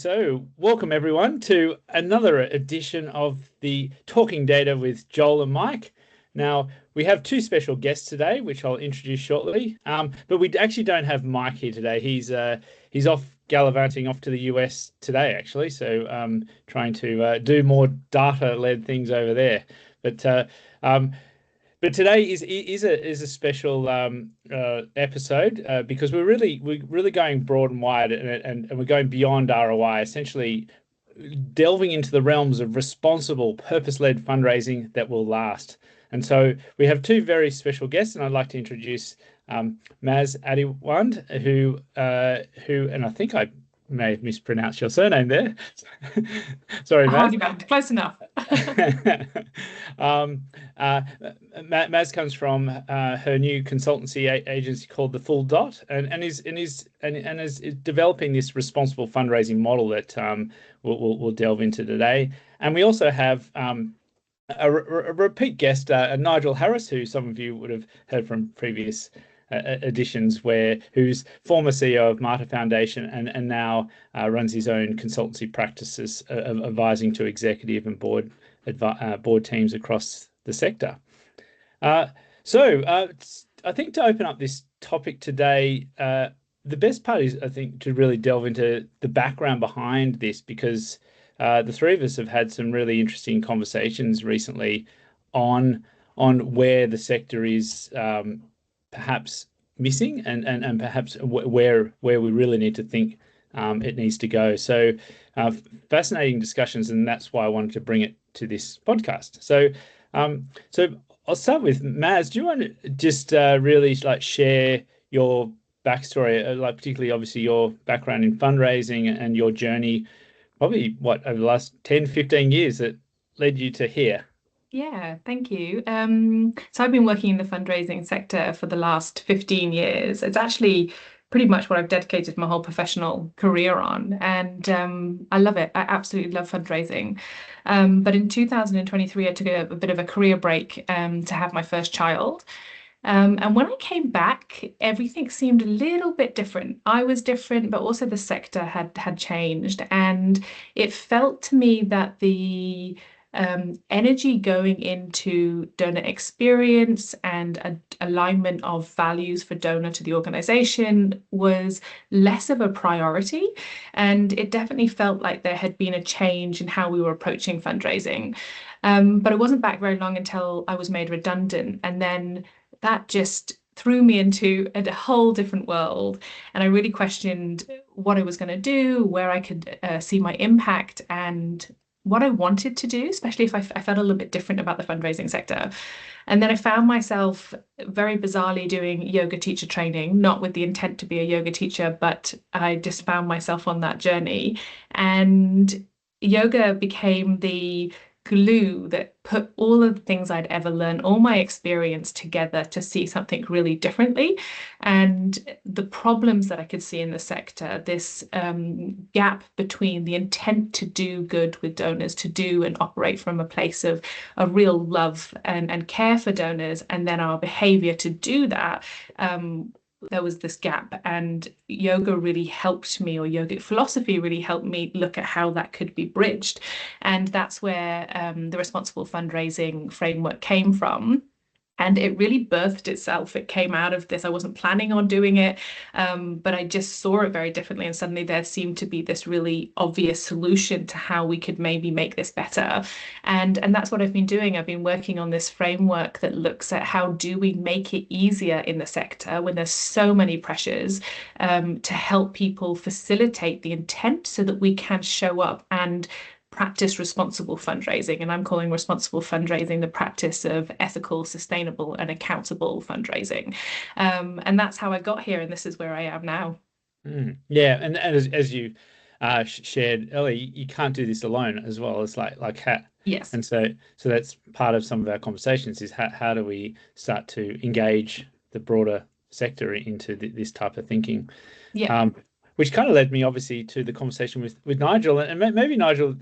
So welcome everyone to another edition of the Talking Data with Joel and Mike. Now, we have two special guests today, which I'll introduce shortly. But we actually don't have Mike here today. He's off gallivanting off to the US today, actually. So trying to do more data-led things over there. But today is a special episode because we're really going broad and wide, and we're going beyond ROI, essentially delving into the realms of responsible, purpose-led fundraising that will last. And so we have two very special guests, and I'd like to introduce Maz Ahadiwand, who and I think I may have mispronounced your surname there. Sorry, Maz. Ahadiwand, close enough. Maz comes from her new consultancy agency called The Full Dot, and is developing this responsible fundraising model that we'll delve into today. And we also have a repeat guest, Nigel Harris, who some of you would have heard from previous editions, who's former CEO of Martyr Foundation and now runs his own consultancy practices of advising to executive and board teams across the sector. So I think to open up this topic today, the best part is, I think, to really delve into the background behind this, because the three of us have had some really interesting conversations recently on where the sector is perhaps missing and perhaps where we really need to think it needs to go. So fascinating discussions, and that's why I wanted to bring it to this podcast. So I'll start with Maz. Do you want to just really share your backstory, particularly obviously your background in fundraising and your journey, probably over the last 10, 15 years that led you to here? Yeah, thank you. So I've been working in the fundraising sector for the last 15 years. It's actually pretty much what I've dedicated my whole professional career on. And I love it. I absolutely love fundraising. But in 2023, I took a bit of a career break to have my first child. And when I came back, everything seemed a little bit different. I was different, but also the sector had changed. And it felt to me that the energy going into donor experience and alignment of values for donor to the organization was less of a priority. And it definitely felt like there had been a change in how we were approaching fundraising. But it wasn't back very long until I was made redundant. And then that just threw me into a whole different world. And I really questioned what I was going to do, where I could see my impact, and what I wanted to do, especially if I felt a little bit different about the fundraising sector. And then I found myself very bizarrely doing yoga teacher training, not with the intent to be a yoga teacher, but I just found myself on that journey. And yoga became the glue that put all of the things I'd ever learned, all my experience together to see something really differently. And the problems that I could see in the sector, this gap between the intent to do good with donors, to do and operate from a place of real love and care for donors, and then our behavior to do that. There was this gap, and yoga really helped me, or yogic philosophy really helped me look at how that could be bridged. And that's where the responsible fundraising framework came from. And it really birthed itself. It came out of this. I wasn't planning on doing it, but I just saw it very differently. And suddenly there seemed to be this really obvious solution to how we could maybe make this better. And that's what I've been doing. I've been working on this framework that looks at how do we make it easier in the sector when there's so many pressures, to help people facilitate the intent so that we can show up and practice responsible fundraising. And I'm calling responsible fundraising the practice of ethical, sustainable, and accountable fundraising. And that's how I got here, and this is where I am now. Yeah, and as you shared earlier, you can't do this alone as well. It's like how, Yes. and so that's part of some of our conversations is how do we start to engage the broader sector into this type of thinking. Yeah. Which kind of led me obviously to the conversation with Nigel, and maybe Nigel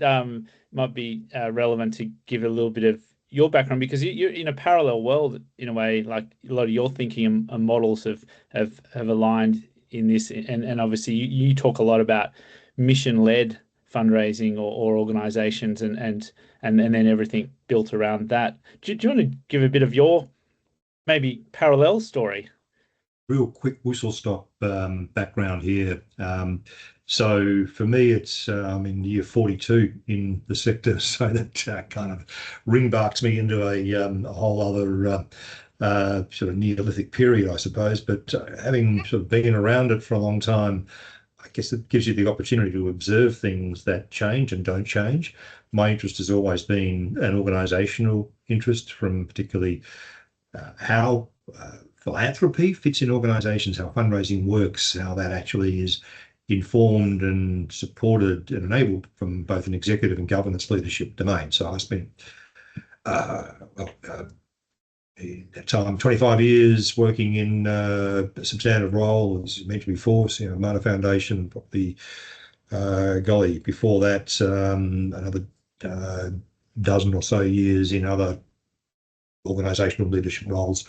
might be relevant to give a little bit of your background, because you're in a parallel world in a way. Like a lot of your thinking and models have aligned in this, and obviously you talk a lot about mission-led fundraising or organisations, and then everything built around that. Do you want to give a bit of your maybe parallel story? Real quick whistle stop background here. So for me, it's I'm in year 42 in the sector, so that kind of ring-barks me into a whole other sort of Neolithic period, I suppose. But having sort of been around it for a long time, I guess it gives you the opportunity to observe things that change and don't change. My interest has always been an organisational interest, from particularly how philanthropy fits in organisations, how fundraising works, how that actually is informed and supported and enabled from both an executive and governance leadership domain. So I spent that time 25 years working in a substantive role, as you mentioned before, so, Mater Foundation, probably golly, before that another dozen or so years in other organisational leadership roles,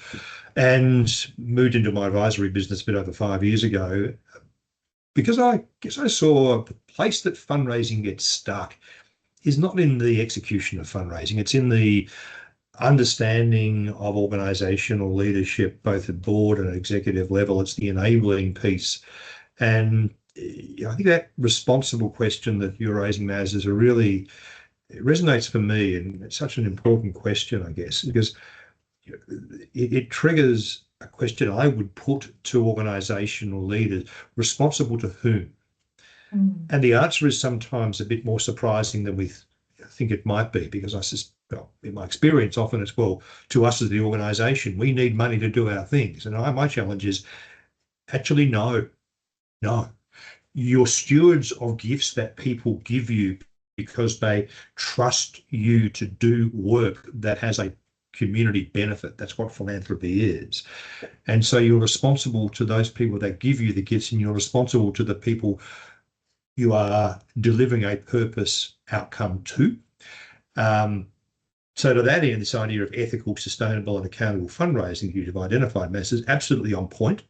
and moved into my advisory business a bit over 5 years ago, because I guess I saw the place that fundraising gets stuck is not in the execution of fundraising, it's in the understanding of organisational leadership, both at board and executive level. It's the enabling piece. And I think that responsible question that you're raising, Maz, is it resonates for me, and it's such an important question, I guess, because it triggers a question I would put to organisational leaders: responsible to whom? And the answer is sometimes a bit more surprising than we think it might be, because in my experience, often it's, well, to us as the organisation, we need money to do our things. And my challenge is actually, no. You're stewards of gifts that people give you because they trust you to do work that has a community benefit. That's what philanthropy is. And so you're responsible to those people that give you the gifts, and you're responsible to the people you are delivering a purpose outcome to. So to that end, this idea of ethical, sustainable and accountable fundraising you've identified, Mass, is absolutely on point.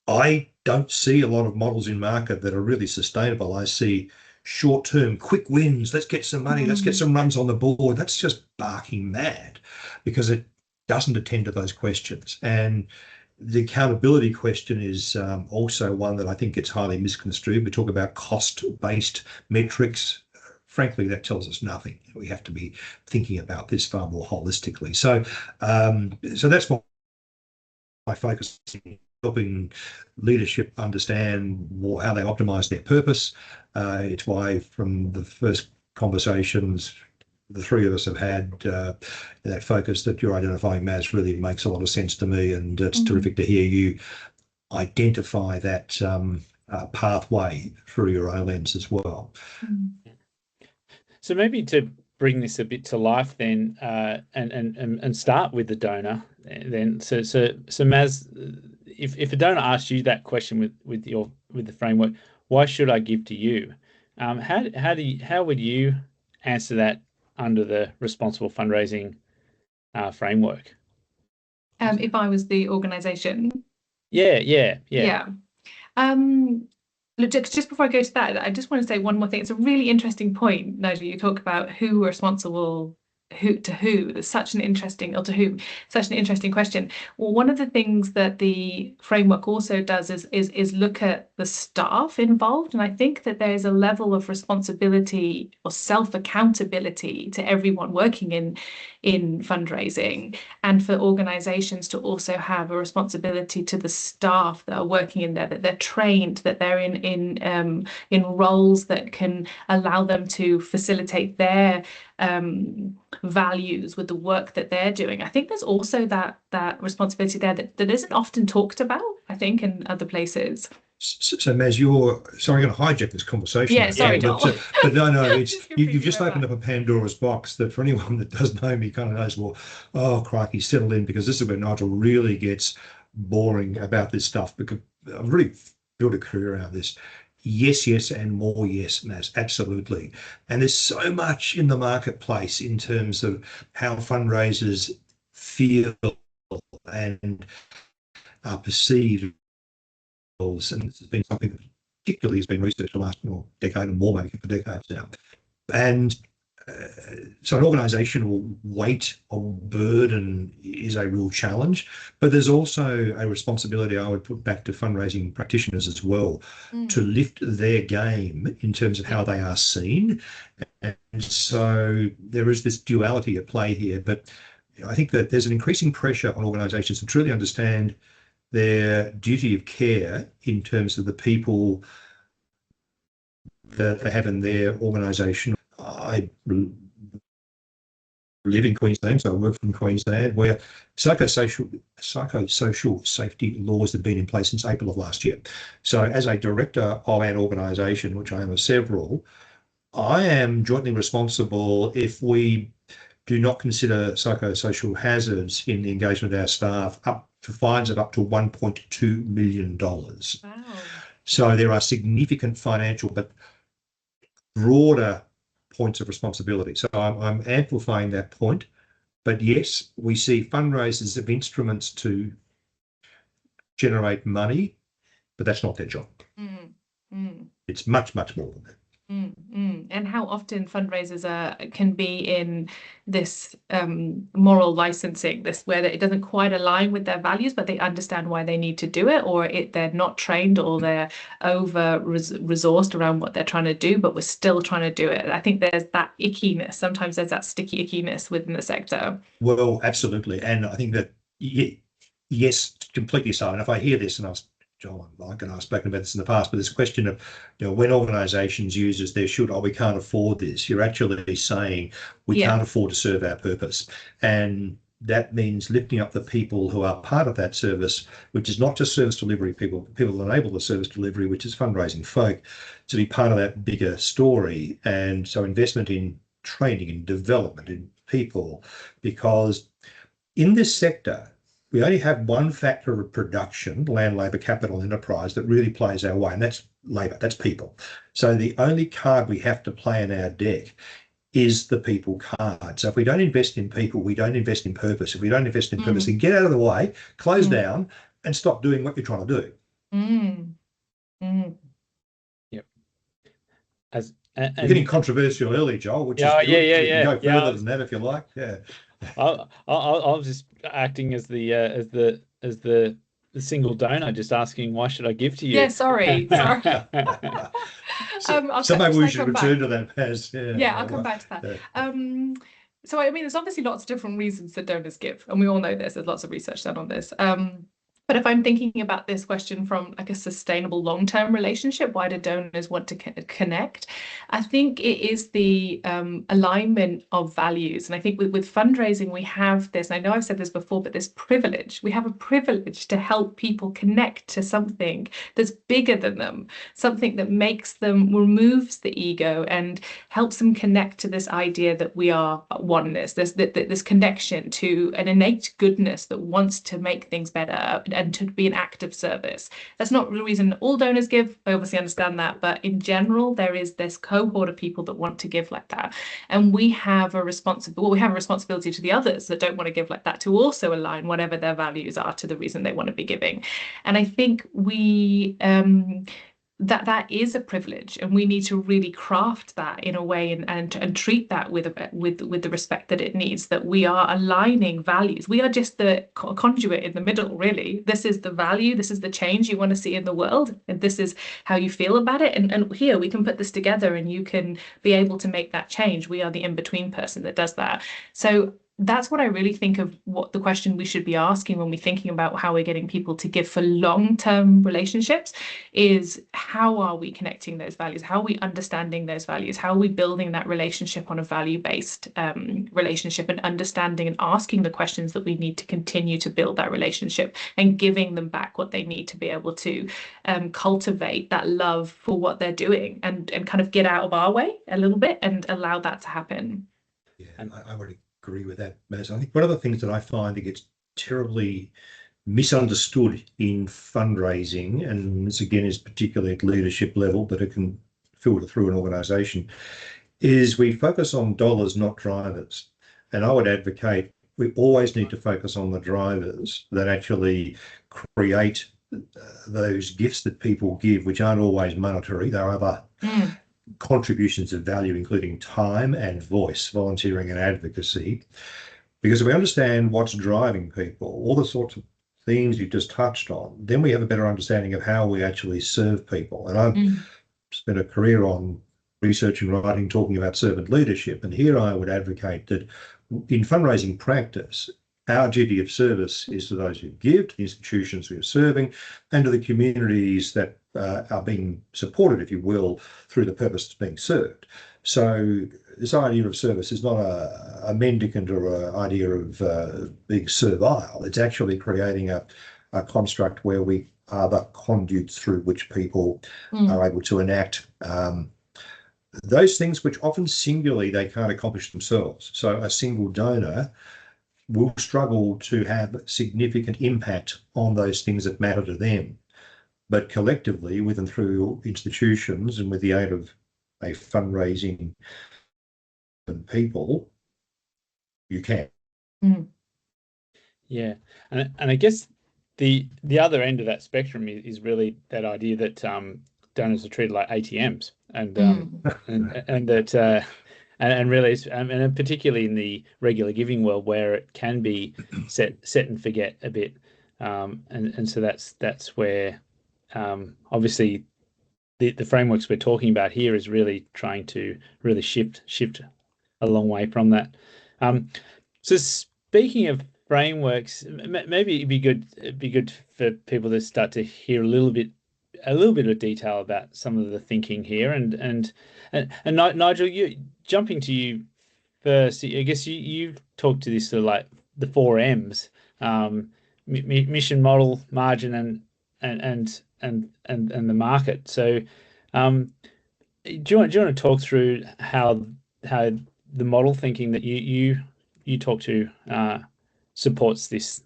I don't see a lot of models in market that are really sustainable. I see short-term quick wins. Let's get some money. Let's get some runs on the board. That's just barking mad, because it doesn't attend to those questions. And the accountability question is also one that I think gets highly misconstrued. We talk about cost-based metrics. Frankly, that tells us nothing. We have to be thinking about this far more holistically. So that's my focus, in helping leadership understand how they optimize their purpose. It's why, from the first conversations the three of us have had, that focus that you're identifying, Maz, really makes a lot of sense to me, and it's terrific to hear you identify that pathway through your own lens as well. So maybe to bring this a bit to life then, and start with the donor then. So Maz, if a donor asks you that question with the framework, why should I give to you? How would you answer that under the responsible fundraising framework? If I was the organisation? Yeah. Look, just before I go to that, I just want to say one more thing. It's a really interesting point, Nigel. You talk about who are responsible, who to who. There's such an interesting, or to whom, such an interesting question. Well, one of the things that the framework also does is look at the staff involved, and I think that there is a level of responsibility or self-accountability to everyone working in fundraising, and for organisations to also have a responsibility to the staff that are working in there, that they're trained, that they're in roles that can allow them to facilitate their values with the work that they're doing. I think there's also that responsibility there that isn't often talked about, I think, in other places. So, Maz, sorry, I'm going to hijack this conversation. Yeah, sorry, but no, you've just opened up a Pandora's box that, for anyone that does know me, kind of knows, well, oh, crikey, settle in, because this is where Nigel really gets boring about this stuff, because I've really built a career around this. Yes, and more yes, Maz, absolutely. And there's so much in the marketplace in terms of how fundraisers feel and are perceived. And this has been something that particularly has been researched the last decade and more, maybe for decades now. And so an organisational weight or burden is a real challenge, but there's also a responsibility I would put back to fundraising practitioners as well, to lift their game in terms of how they are seen. And so there is this duality at play here, but I think that there's an increasing pressure on organisations to truly understand their duty of care in terms of the people that they have in their organisation. I live in Queensland, so I work from Queensland, where psychosocial safety laws have been in place since April of last year. So as a director of an organisation, which I am of several, I am jointly responsible if we do not consider psychosocial hazards in the engagement of our staff, up to fines of up to $1.2 million. Wow. So there are significant financial but broader points of responsibility. So I'm amplifying that point. But yes, we see fundraisers of instruments to generate money, but that's not their job. It's much, much more than that. And how often fundraisers can be in this moral licensing, this where it doesn't quite align with their values, but they understand why they need to do it, or they're not trained, or they're over resourced around what they're trying to do, but we're still trying to do it. I think there's that ickiness. Sometimes there's that sticky ickiness within the sector. Well, absolutely. And I think that, yes, completely so. And if I hear this, and I've spoken about this in the past, but this question of, when organisations use as they should, we can't afford this, you're actually saying we can't afford to serve our purpose. And that means lifting up the people who are part of that service, which is not just service delivery people that enable the service delivery, which is fundraising folk, to be part of that bigger story. And so investment in training and development in people, because in this sector, we only have one factor of production, land, labour, capital, enterprise, that really plays our way, and that's labour, that's people. So the only card we have to play in our deck is the people card. So if we don't invest in people, we don't invest in purpose. If we don't invest in purpose, then get out of the way, close down, and stop doing what you're trying to do. Yep. We're getting controversial early, Joel, which is good. You can go further than that if you like. Yeah. I'll just acting as the single donor, just asking, why should I give to you? Yeah, sorry. So maybe we should return to that, Maz. Yeah, I'll come back to that. Yeah. So I mean, there's obviously lots of different reasons that donors give, and we all know this. There's lots of research done on this. But if I'm thinking about this question from like a sustainable long-term relationship, why do donors want to connect? I think it is the alignment of values. And I think with fundraising, we have this, and I know I've said this before, but this privilege. We have a privilege to help people connect to something that's bigger than them, something that makes them, removes the ego and helps them connect to this idea that we are oneness, this connection to an innate goodness that wants to make things better and to be an act of service. That's not the reason all donors give. I obviously understand that, but in general, there is this cohort of people that want to give like that, and we have a responsibility to the others that don't want to give like that to also align whatever their values are to the reason they want to be giving. And I think we that is a privilege, and we need to really craft that in a way and treat that with the respect that it needs, that we are aligning values. We are just the conduit in the middle, really. This is the value, this is the change you want to see in the world, and this is how you feel about it, and here we can put this together and you can be able to make that change. We are the in-between person that does that. So that's what I really think of what the question we should be asking when we're thinking about how we're getting people to give for long-term relationships is, how are we connecting those values? How are we understanding those values? How are we building that relationship on a value-based relationship, and understanding and asking the questions that we need to continue to build that relationship, and giving them back what they need to be able to cultivate that love for what they're doing, and kind of get out of our way a little bit and allow that to happen. Yeah, and I would agree with that, Maz. I think one of the things that I find that gets terribly misunderstood in fundraising, and this again is particularly at leadership level, but it can filter through an organisation, is we focus on dollars, not drivers. And I would advocate we always need to focus on the drivers that actually create those gifts that people give, which aren't always monetary. There are other contributions of value, including time and voice, volunteering and advocacy. Because if we understand what's driving people, all the sorts of themes you just touched on, then we have a better understanding of how we actually serve people. And I've spent a career on research and writing talking about servant leadership. And here I would advocate that in fundraising practice, our duty of service is to those who give, to the institutions we are serving, and to the communities that are being supported, if you will, through the purpose that's being served. So this idea of service is not a mendicant or an idea of being servile. It's actually creating a construct where we are the conduits through which people are able to enact those things which often singularly they can't accomplish themselves. So a single donor will struggle to have significant impact on those things that matter to them. But collectively, with and through institutions and with the aid of a fundraising people, you can. Yeah, and I guess the other end of that spectrum is really that idea that donors are treated like ATMs, and that and really, and particularly in the regular giving world where it can be set and forget a bit, and so that's where obviously the frameworks we're talking about here is really trying to really shift a long way from that. So speaking of frameworks, maybe it'd be good for people to start to hear a little bit of detail about some of the thinking here, and Nigel, jumping to you first. I guess you talked to this sort of like the 4 M's: mission, model, margin, and the market. So, do you want to talk through how the model thinking that you talk to supports this,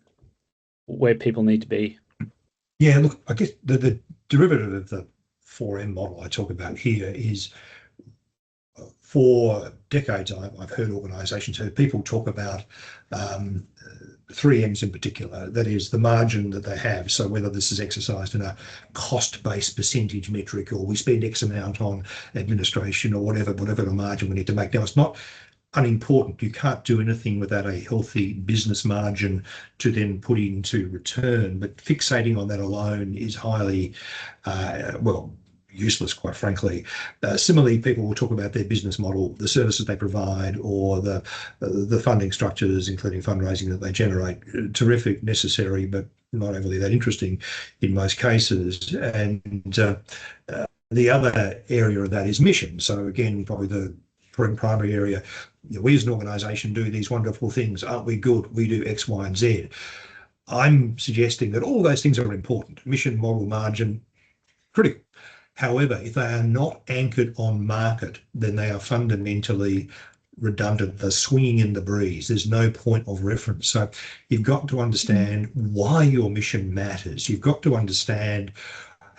where people need to be? Yeah, look, I guess the derivative of the 4M model I talk about here is, for decades I've heard organisations, people talk about 3 M's in particular, that is the margin that they have. So whether this is exercised in a cost-based percentage metric, or we spend X amount on administration, or whatever the margin we need to make. Now, it's not unimportant. You can't do anything without a healthy business margin to then put into return, but fixating on that alone is highly, useless, quite frankly. Similarly, people will talk about their business model, the services they provide, or the funding structures, including fundraising, that they generate. Terrific, necessary, but not overly that interesting in most cases. And the other area of that is mission. So again, probably the primary area. We as an organisation do these wonderful things. Aren't we good? We do X, Y, and Z. I'm suggesting that all those things are important. Mission, model, margin, critical. However, if they are not anchored on market, then they are fundamentally redundant. They're swinging in the breeze. There's no point of reference. So you've got to understand why your mission matters. You've got to understand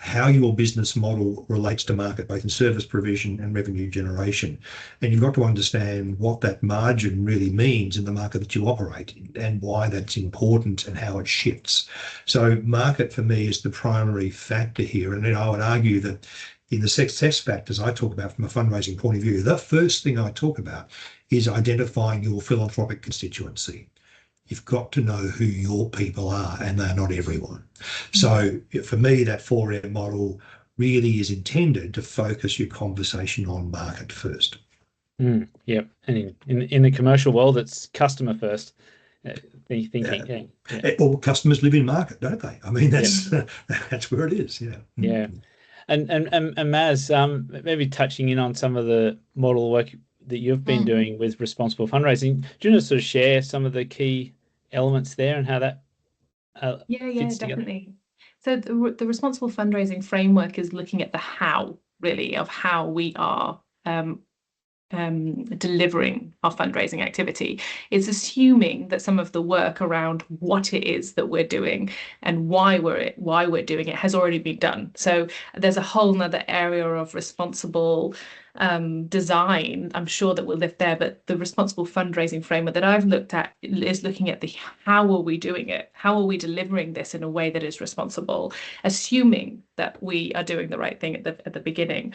how your business model relates to market, both in service provision and revenue generation. And you've got to understand what that margin really means in the market that you operate in, and why that's important and how it shifts. So market for me is the primary factor here. And then I would argue that in the success factors I talk about from a fundraising point of view, the first thing I talk about is identifying your philanthropic constituency. You've got to know who your people are, and they're not everyone. So for me, that 4M model really is intended to focus your conversation on market first. Yep. And in the commercial world, it's customer first thinking. Yeah. Well, customers live in market, don't they? I mean, that's where it is. Yeah. Yeah. And Maz, maybe touching in on some of the model work that you've been doing with responsible fundraising. Do you want to sort of share some of the key elements there and how that fits together? Definitely. So the responsible fundraising framework is looking at the how, really, of how we are delivering our fundraising activity. It's assuming that some of the work around what it is that we're doing and why we're doing it has already been done. So there's a whole nother area of responsible design, I'm sure that will live there. But the responsible fundraising framework that I've looked at is looking at the how are we doing it? How are we delivering this in a way that is responsible, assuming that we are doing the right thing at the beginning.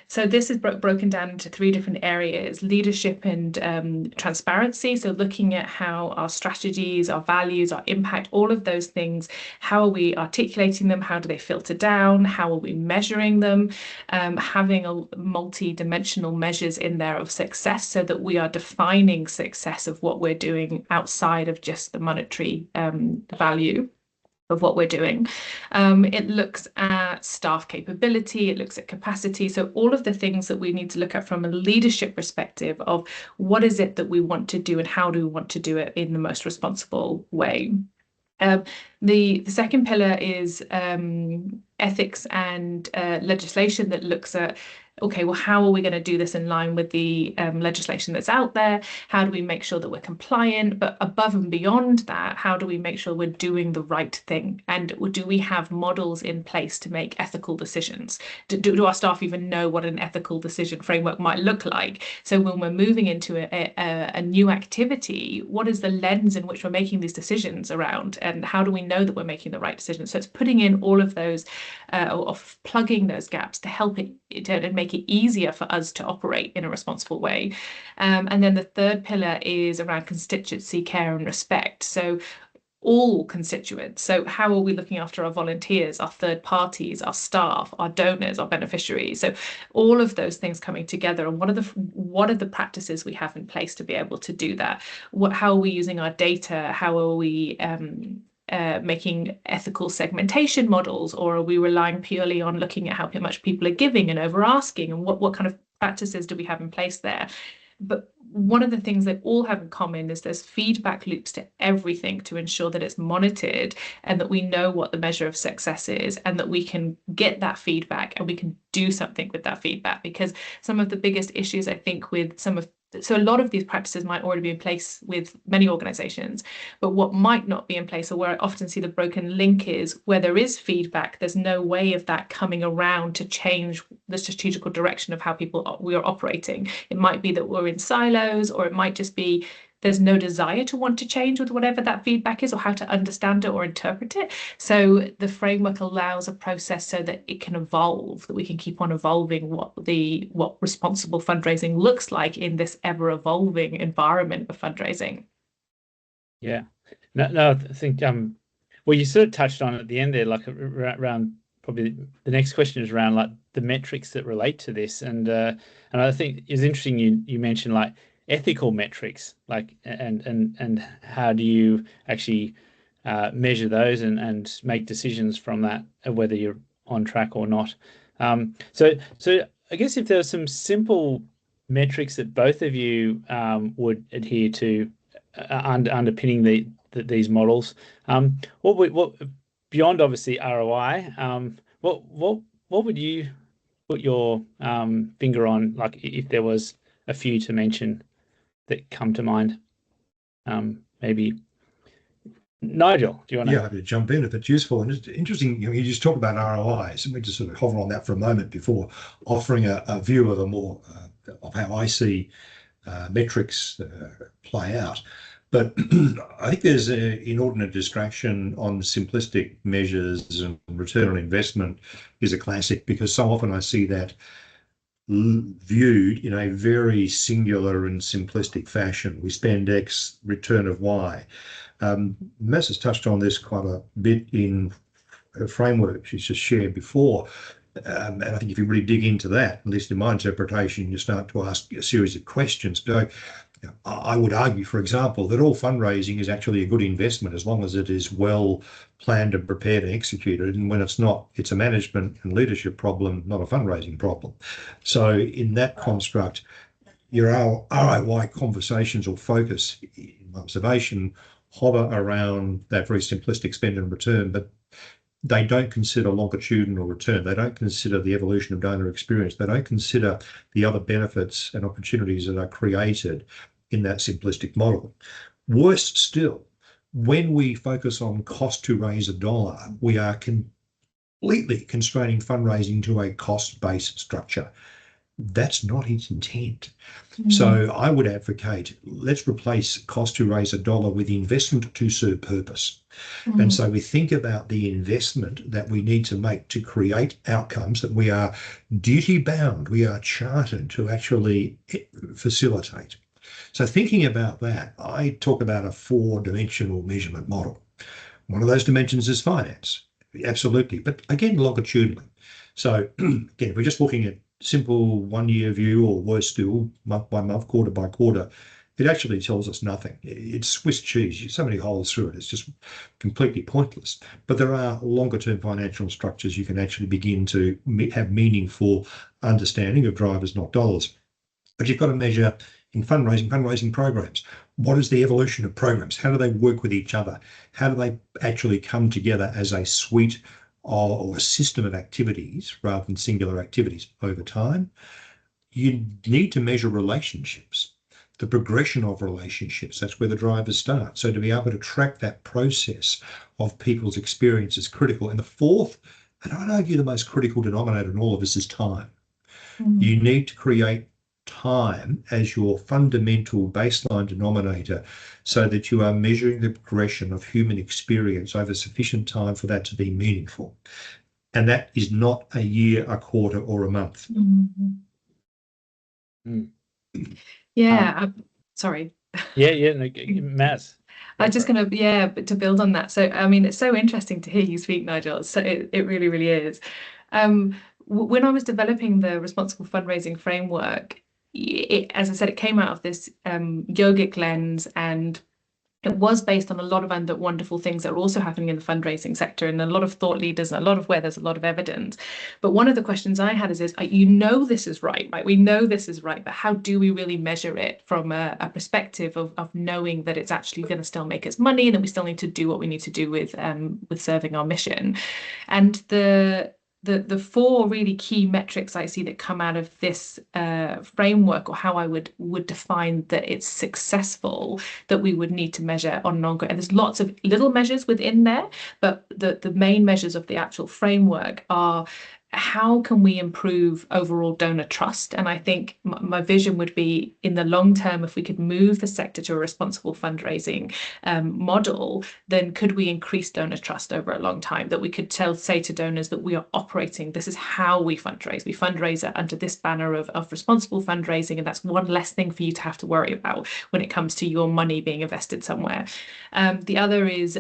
So this is broken down into 3 different areas: leadership and transparency. So looking at how our strategies, our values, our impact, all of those things, how are we articulating them? How do they filter down? How are we measuring them? Having a multi-dimensional measures in there of success, so that we are defining success of what we're doing outside of just the monetary value of what we're doing. It looks at staff capability, it looks at capacity. So all of the things that we need to look at from a leadership perspective of what is it that we want to do and how do we want to do it in the most responsible way. The second pillar is ethics and legislation that looks at, okay, well, how are we going to do this in line with the legislation that's out there? How do we make sure that we're compliant? But above and beyond that, how do we make sure we're doing the right thing? And do we have models in place to make ethical decisions? Do our staff even know what an ethical decision framework might look like? So when we're moving into a new activity, what is the lens in which we're making these decisions around? And how do we know that we're making the right decisions? So it's putting in all of those, or plugging those gaps to help it and make it easier for us to operate in a responsible way. And then the third pillar is around constituency care and respect. So all constituents. So how are we looking after our volunteers, our third parties, our staff, our donors, our beneficiaries? So all of those things coming together, and what are the practices we have in place to be able to do that? How are we using our data? How are we making ethical segmentation models, or are we relying purely on looking at how much people are giving and over asking, and what kind of practices do we have in place there? But one of the things they all have in common is there's feedback loops to everything to ensure that it's monitored and that we know what the measure of success is, and that we can get that feedback and we can do something with that feedback. Because some of the biggest issues, I think, with so a lot of these practices might already be in place with many organizations, but what might not be in place, or where I often see the broken link, is where there is feedback, there's no way of that coming around to change the strategical direction of how we are operating. It might be that we're in silos, or it might just be there's no desire to want to change with whatever that feedback is, or how to understand it or interpret it. So the framework allows a process so that it can evolve, that we can keep on evolving what responsible fundraising looks like in this ever evolving environment of fundraising. Yeah, no, I think well, you sort of touched on it at the end there, like around, probably the next question is around like the metrics that relate to this, and I think it's interesting you mentioned like ethical metrics, like and how do you actually measure those and make decisions from that, whether you're on track or not. So I guess if there are some simple metrics that both of you would adhere to underpinning these models, what beyond obviously ROI, what would you put your finger on, like if there was a few to mention that come to mind? Maybe Nigel, do you want to? Yeah, happy to jump in if it's useful. And it's interesting, you just talk about ROIs, and we just sort of hover on that for a moment before offering a view of a more of how I see metrics play out. But I think there's an inordinate distraction on simplistic measures, and return on investment is a classic, because so often I see that viewed in a very singular and simplistic fashion. We spend X, return of Y. Maz has touched on this quite a bit in her framework she's just shared before. And I think if you really dig into that, at least in my interpretation, you start to ask a series of questions. So I would argue, for example, that all fundraising is actually a good investment as long as it is well planned and prepared and executed. And when it's not, it's a management and leadership problem, not a fundraising problem. So in that construct, your ROI conversations or focus, in my observation, hover around that very simplistic spend and return, but they don't consider longitudinal return. They don't consider the evolution of donor experience. They don't consider the other benefits and opportunities that are created in that simplistic model. Worse still, when we focus on cost to raise a dollar, we are completely constraining fundraising to a cost-based structure. That's not its intent. So I would advocate, let's replace cost to raise a dollar with investment to serve purpose. And so we think about the investment that we need to make to create outcomes that we are duty bound, we are chartered to actually facilitate. So thinking about that, I talk about a 4-dimensional measurement model. One of those dimensions is finance, absolutely, but again, longitudinally. So again, if we're just looking at simple 1-year view, or worse still, month by month, quarter by quarter, it actually tells us nothing. It's Swiss cheese. So many holes through it. It's just completely pointless. But there are longer term financial structures you can actually begin to have meaningful understanding of drivers, not dollars. But you've got to measure in fundraising programs. What is the evolution of programs? How do they work with each other? How do they actually come together as a suite or a system of activities rather than singular activities over time? You need to measure relationships, the progression of relationships. That's where the drivers start. So to be able to track that process of people's experience is critical. And the fourth, and I'd argue the most critical denominator in all of this, is time. You need to create time as your fundamental baseline denominator so that you are measuring the progression of human experience over sufficient time for that to be meaningful. And that is not a year, a quarter, or a month. Yeah, sorry. Yeah, no, Maz. I was just going to, to build on that. So, I mean, it's so interesting to hear you speak, Nigel. So it really, really is. When I was developing the responsible fundraising framework, as I said, it came out of this yogic lens, and it was based on a lot of wonderful things that are also happening in the fundraising sector, and a lot of thought leaders, and a lot of where there's a lot of evidence. But one of the questions I had is this is right? We know this is right, but how do we really measure it from a perspective of knowing that it's actually going to still make us money, and that we still need to do what we need to do with serving our mission? And the 4 really key metrics I see that come out of this framework, or how I would define that it's successful, that we would need to measure on an ongoing. And there's lots of little measures within there, but the main measures of the actual framework are: how can we improve overall donor trust? And I think my vision would be, in the long term, if we could move the sector to a responsible fundraising model, then could we increase donor trust over a long time? That we could say to donors that we are operating, this is how we fundraise. We fundraise under this banner of responsible fundraising, and that's one less thing for you to have to worry about when it comes to your money being invested somewhere. The other is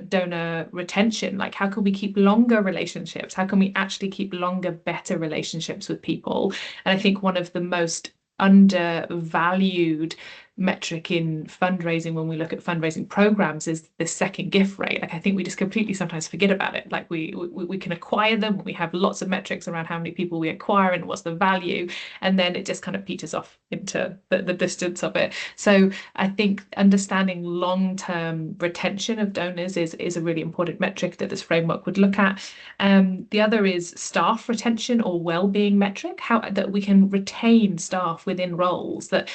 donor retention. Like, how can we keep longer relationships? How can we actually keep longer, better relationships with people? And I think one of the most undervalued metric in fundraising, when we look at fundraising programs, is the second gift rate. Like, I think we just completely sometimes forget about it. Like, we can acquire them, we have lots of metrics around how many people we acquire and what's the value, and then it just kind of peters off into the distance of it. So I think understanding long-term retention of donors is a really important metric that this framework would look at. The other is staff retention, or well-being metric, how that we can retain staff within roles, that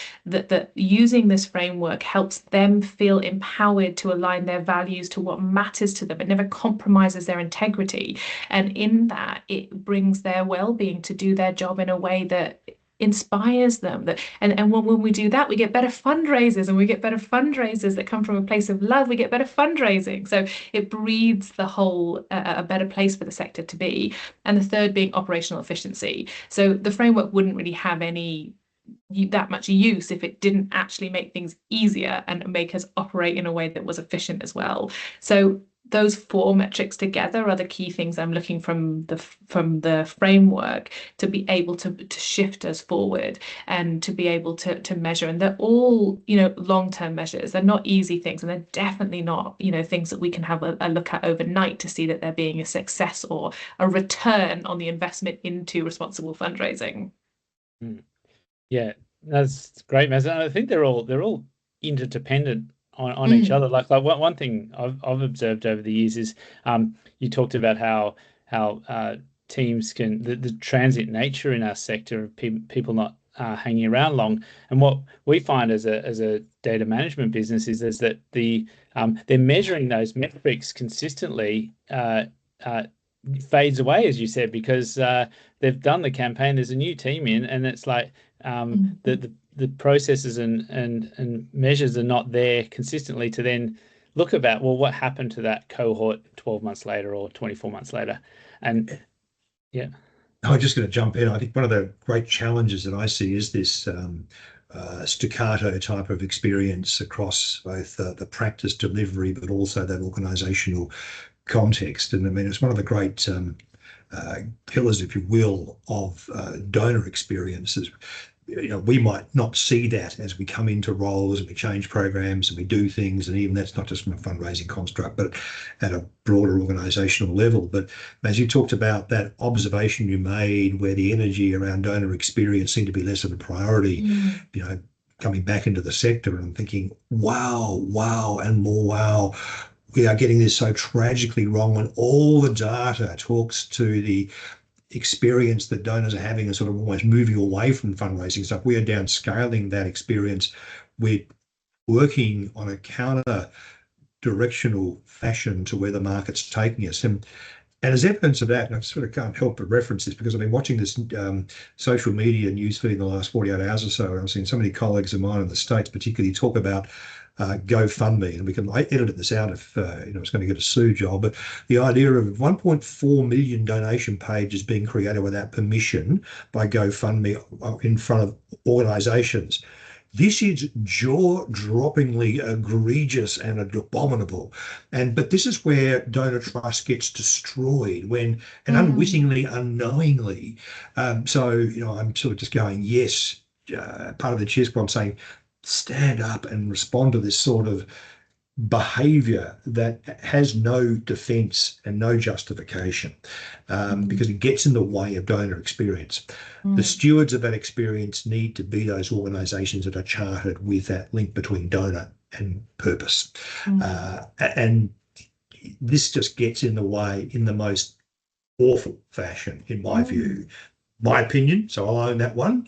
using this framework helps them feel empowered to align their values to what matters to them. It never compromises their integrity, and in that, it brings their well-being to do their job in a way that inspires them. And when we do that, we get better fundraisers, and we get better fundraisers that come from a place of love. We get better fundraising. So it breeds the whole a better place for the sector to be. And the third being operational efficiency. So the framework wouldn't really have that much use if it didn't actually make things easier and make us operate in a way that was efficient as well. So those 4 metrics together are the key things I'm looking from the framework to be able to shift us forward, and to be able to measure. And they're all, long-term measures. They're not easy things, and they're definitely not, things that we can have a look at overnight to see that they're being a success or a return on the investment into responsible fundraising. Yeah, that's great, Maz. And I think they're all interdependent on each other. Like one thing I've observed over the years is you talked about how teams can, the transient nature in our sector of people not hanging around long. And what we find as a data management business is that they're measuring those metrics consistently fades away, as you said, because they've done the campaign. There's a new team in, and it's like the processes and measures are not there consistently to then look about, well, what happened to that cohort 12 months later or 24 months later. And yeah. I'm just going to jump in. I think one of the great challenges that I see is this staccato type of experience across both the practice delivery, but also that organisational context. And I mean, it's one of the great pillars, if you will, of donor experiences. You know, we might not see that as we come into roles and we change programs and we do things, and even that's not just from a fundraising construct, but at a broader organisational level. But as you talked about that observation you made, where the energy around donor experience seemed to be less of a priority, you know, coming back into the sector and thinking, wow, and more wow. We are getting this so tragically wrong when all the data talks to the experience that donors are having and sort of almost moving away from fundraising stuff. We are downscaling that experience. We're working on a counter directional fashion to where the market's taking us. And as evidence of that, and I sort of can't help but reference this because I've been watching this social media newsfeed in the last 48 hours or so, and I've seen so many colleagues of mine in the States particularly talk about GoFundMe, and we can edit this out if you know, it's going to get a sue job, but the idea of 1.4 million donation pages being created without permission by GoFundMe in front of organisations. This is jaw-droppingly egregious and abominable. But this is where donor trust gets destroyed when, and unwittingly, unknowingly. So, you know, I'm sort of just going, yes, part of the cheer squad saying, stand up and respond to this sort of behavior that has no defense and no justification, because it gets in the way of donor experience. The stewards of that experience need to be those organizations that are chartered with that link between donor and purpose. And this just gets in the way in the most awful fashion, in my view. My opinion, so I'll own that one.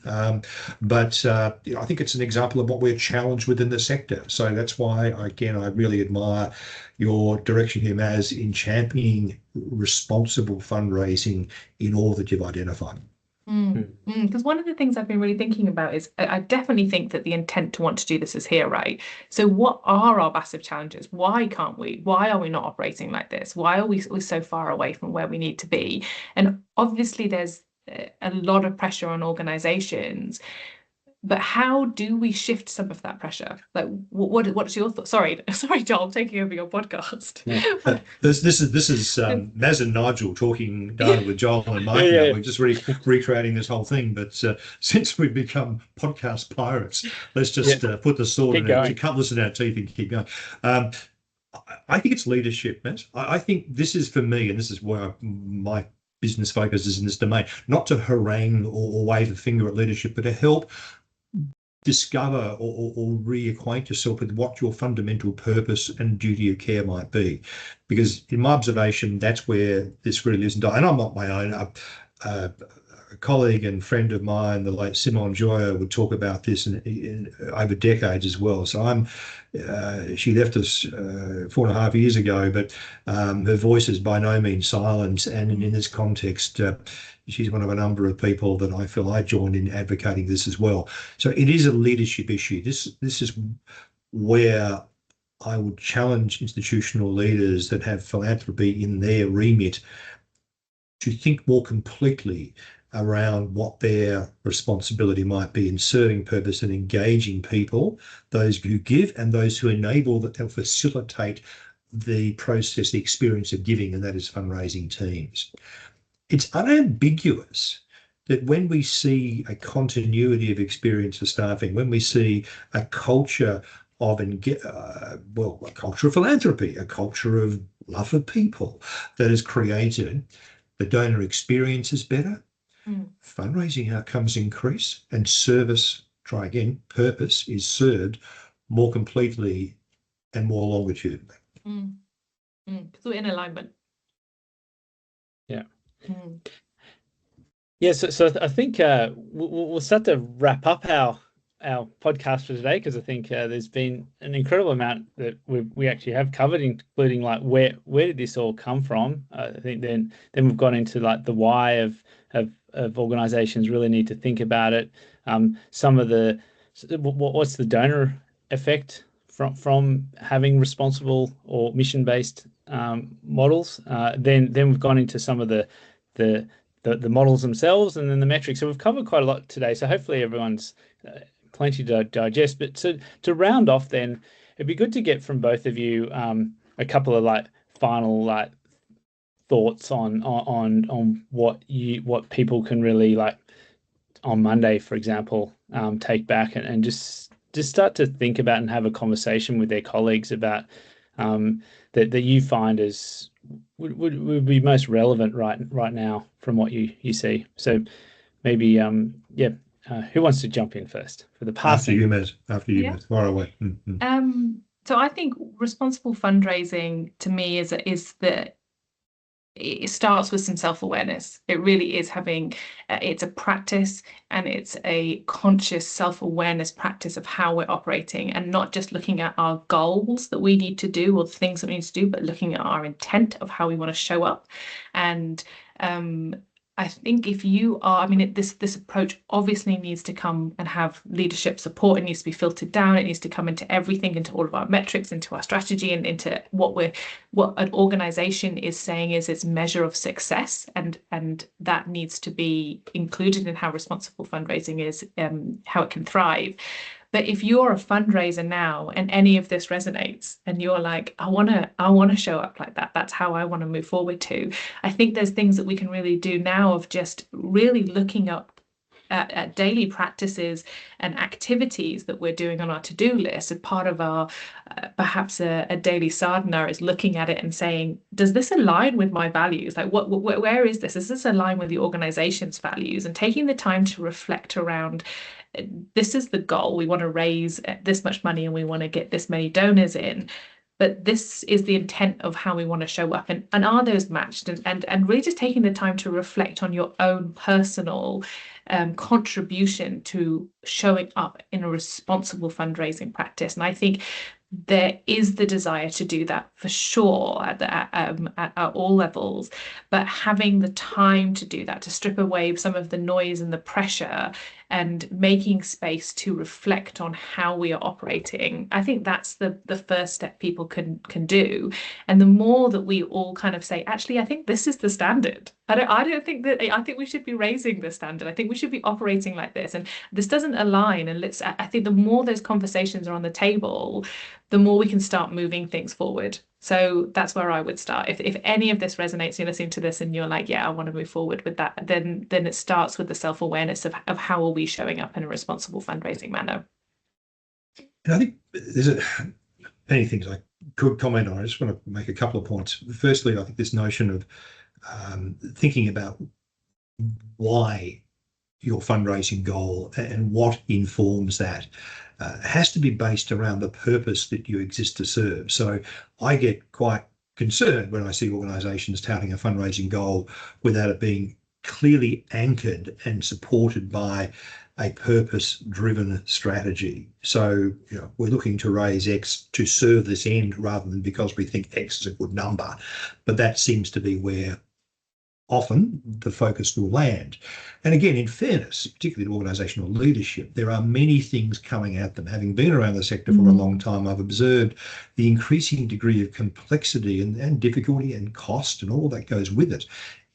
But you know, I think it's an example of what we're challenged with in the sector. So that's why, again, I really admire your direction here, Maz, in championing responsible fundraising in all that you've identified. Because one of the things I've been really thinking about is I definitely think that the intent to want to do this is here, right? So what are our massive challenges? Why can't we? Why are we not operating like this? Why are we so far away from where we need to be? And obviously there's a lot of pressure on organizations, but how do we shift some of that pressure? Like, what's your thought? Sorry, Joel, I'm taking over your podcast. This is Maz and Nigel talking down with Joel and Mike. Now. We're just recreating this whole thing, but since we've become podcast pirates, let's just put the sword in our cutlass in our teeth and keep going. I think it's leadership, Maz. I think this is, for me, and this is where my business focuses in this domain, not to harangue or wave a finger at leadership, but to help discover or reacquaint yourself with what your fundamental purpose and duty of care might be. Because in my observation, that's where this really lives and dies. And I'm not my own. A colleague and friend of mine, the late Simone Joyo, would talk about this in over decades as well. So she left us 4.5 years ago, but her voice is by no means silent. And in this context, she's one of a number of people that I feel I joined in advocating this as well. So it is a leadership issue. This is where I would challenge institutional leaders that have philanthropy in their remit to think more completely around what their responsibility might be in serving purpose and engaging people, those who give and those who enable, that help facilitate the process, the experience of giving, and that is fundraising teams. It's unambiguous that when we see a continuity of experience for staffing, when we see a culture of a culture of philanthropy, a culture of love for people that is created, the donor experience is better, fundraising outcomes increase, and purpose is served more completely and more longitudinally. Because we're in alignment. So I think we'll start to wrap up our our podcast for today, because I think there's been an incredible amount that we actually have covered, including like where did this all come from. I think then we've gone into like the why of organisations really need to think about it. Some of the what's the donor effect from having responsible or mission-based models. Then we've gone into some of the models themselves, and then the metrics. So we've covered quite a lot today. So hopefully everyone's plenty to digest. But to round off, then it'd be good to get from both of you a couple of like final like thoughts on what people can really like on Monday, for example, take back and just start to think about and have a conversation with their colleagues about that you find as would be most relevant right now from what you see. So maybe who wants to jump in first for the passing? After you, Maz. Far away. So I think responsible fundraising to me is that it starts with some self-awareness. It really is having, it's a practice, and it's a conscious self-awareness practice of how we're operating, and not just looking at our goals that we need to do or the things that we need to do, but looking at our intent of how we want to show up. And I think if you are, this approach obviously needs to come and have leadership support. It needs to be filtered down. It needs to come into everything, into all of our metrics, into our strategy, and into what an organization is saying is its measure of success. And that needs to be included in how responsible fundraising is, how it can thrive. But if you're a fundraiser now and any of this resonates and you're like, I want to show up like that, that's how I want to move forward to, I think there's things that we can really do now of just really looking up at daily practices and activities that we're doing on our to-do list. And part of our perhaps a daily sadhana is looking at it and saying, does this align with my values? Like where is this? Does this align with the organization's values? And taking the time to reflect around, this is the goal. We want to raise this much money and we want to get this many donors in. But this is the intent of how we want to show up. And are those matched? And really just taking the time to reflect on your own personal contribution to showing up in a responsible fundraising practice. And I think there is the desire to do that for sure at all levels, but having the time to do that, to strip away some of the noise and the pressure, and making space to reflect on how we are operating. I think that's the first step people can do. And the more that we all kind of say, actually, I think this is the standard. I think we should be raising the standard. I think we should be operating like this. And this doesn't align. And I think the more those conversations are on the table, the more we can start moving things forward. So that's where I would start. If any of this resonates, you're listening to this and you're like, yeah, I want to move forward with that, then it starts with the self-awareness of how are we showing up in a responsible fundraising manner. And I think there's many things I could comment on. I just want to make a couple of points. Firstly, I think this notion of thinking about why your fundraising goal and what informs that has to be based around the purpose that you exist to serve. So I get quite concerned when I see organisations touting a fundraising goal without it being clearly anchored and supported by a purpose-driven strategy. So we're looking to raise X to serve this end rather than because we think X is a good number. But that seems to be where often the focus will land. And again, in fairness, particularly to organisational leadership, there are many things coming at them. Having been around the sector for a long time, I've observed the increasing degree of complexity and difficulty and cost and all that goes with it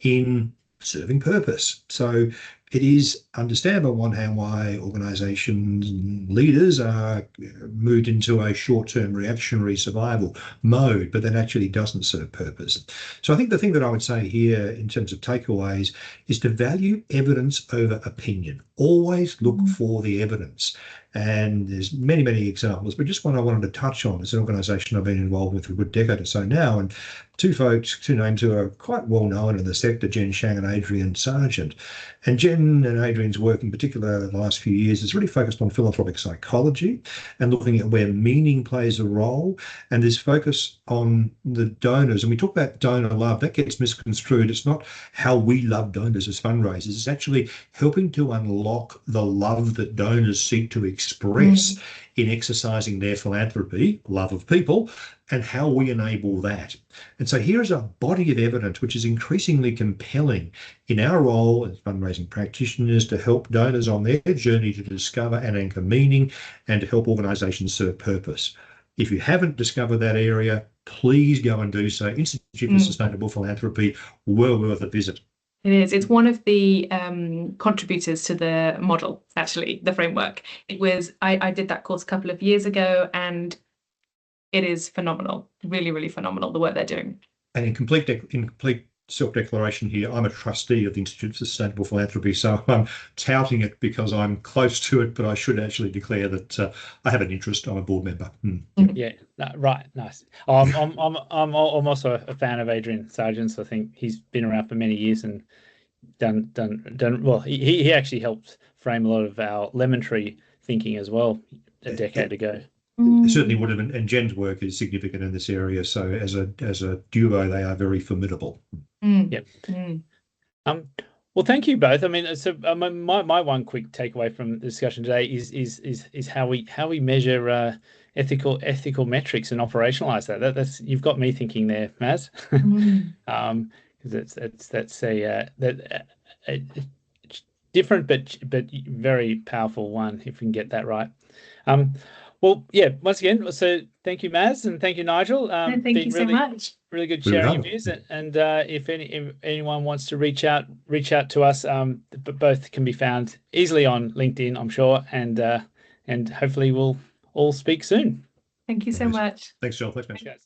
in serving purpose. So it is understandable on one hand why organisations and leaders are moved into a short-term reactionary survival mode, but that actually doesn't serve purpose. So I think the thing that I would say here in terms of takeaways is to value evidence over opinion. Always look for the evidence. And there's many, many examples, but just one I wanted to touch on is an organisation I've been involved with for a good decade or so now. And two names who are quite well known in the sector, Jen Shang and Adrian Sargent. And Jen and Adrian's work in particular the last few years is really focused on philanthropic psychology and looking at where meaning plays a role, and this focus on the donors. And we talk about donor love, that gets misconstrued. It's not how we love donors as fundraisers. It's actually helping to unlock unlock the love that donors seek to express in exercising their philanthropy, love of people, and how we enable that. And so here is a body of evidence which is increasingly compelling in our role as fundraising practitioners to help donors on their journey to discover and anchor meaning and to help organisations serve purpose. If you haven't discovered that area, please go and do so. Institute for Sustainable Philanthropy, well worth a visit. It is. It's one of the contributors to the model, actually, the framework. It was, I did that course a couple of years ago, and it is phenomenal, really, really phenomenal, the work they're doing. And in complete self-declaration here, I'm a trustee of the Institute for Sustainable Philanthropy, so I'm touting it because I'm close to it, but I should actually declare that I have an interest. I'm a board member. Yeah, right, nice. I'm also a fan of Adrian Sargent's. I think he's been around for many years and done well. He actually helped frame a lot of our lemon tree thinking as well a decade ago. It certainly would have, and Jen's work is significant in this area. So as a duo, they are very formidable. Yep. Well, thank you both. I mean, so my one quick takeaway from the discussion today is how we measure ethical metrics and operationalize that. That's you've got me thinking there, Maz. Because that's a different but very powerful one if we can get that right. Well, yeah, once again, so thank you, Maz, and thank you, Nigel. Thank you so much. Really good sharing your views. And if anyone wants to reach out to us, both can be found easily on LinkedIn, I'm sure, and hopefully we'll all speak soon. Thank you so much. Thanks, Joel. Thanks, Maz.